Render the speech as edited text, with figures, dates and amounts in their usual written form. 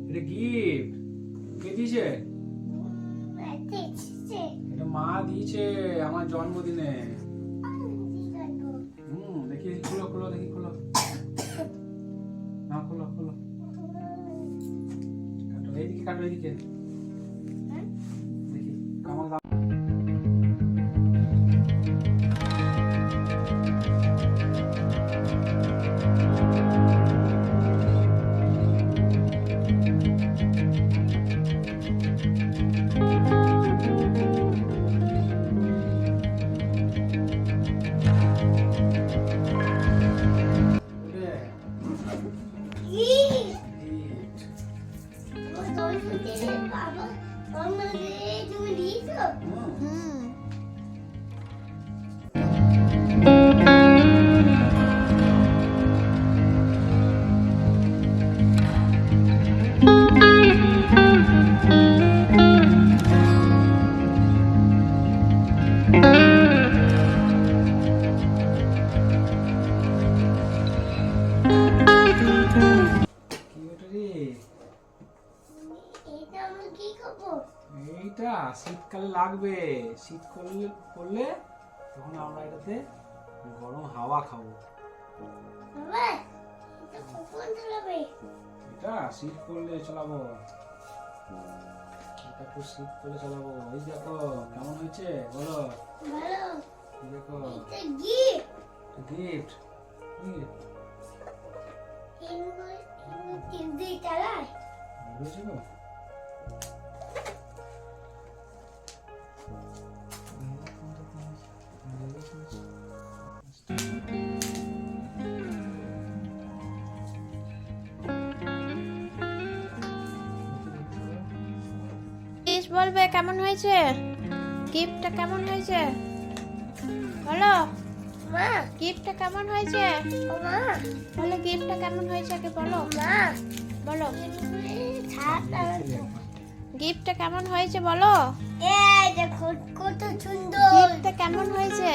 এটা গিফট কে দিয়েছে? এটা মা দিয়েছে আমার জন্মদিনে। দেখি খুলো খুলো, দেখি খুলো, না খুলো খুলো, কাটো এইদিকে, কাটো এইদিকে, দেখি কেমন দাম। এইটা শীতকালে লাগবে, শীত করলে তখন আমরা এটাতে গরম হাওয়া খাবো। এটা শীত করলে চালাবো, এটা খুব শীত করলে চালাবো। এই দেখো কেমন হয়েছে বলো। দেখো গিফট বলবে কেমন হয়েছে, গিফটটা কেমন হয়েছে বলো। মা গিফটটা কেমন হয়েছে? ও মা বলো গিফটটা কেমন হয়েছে আগে বলো। মা বলো গিফটটা কেমন হয়েছে বলো। এই দেখো কত সুন্দর। গিফটটা কেমন হয়েছে?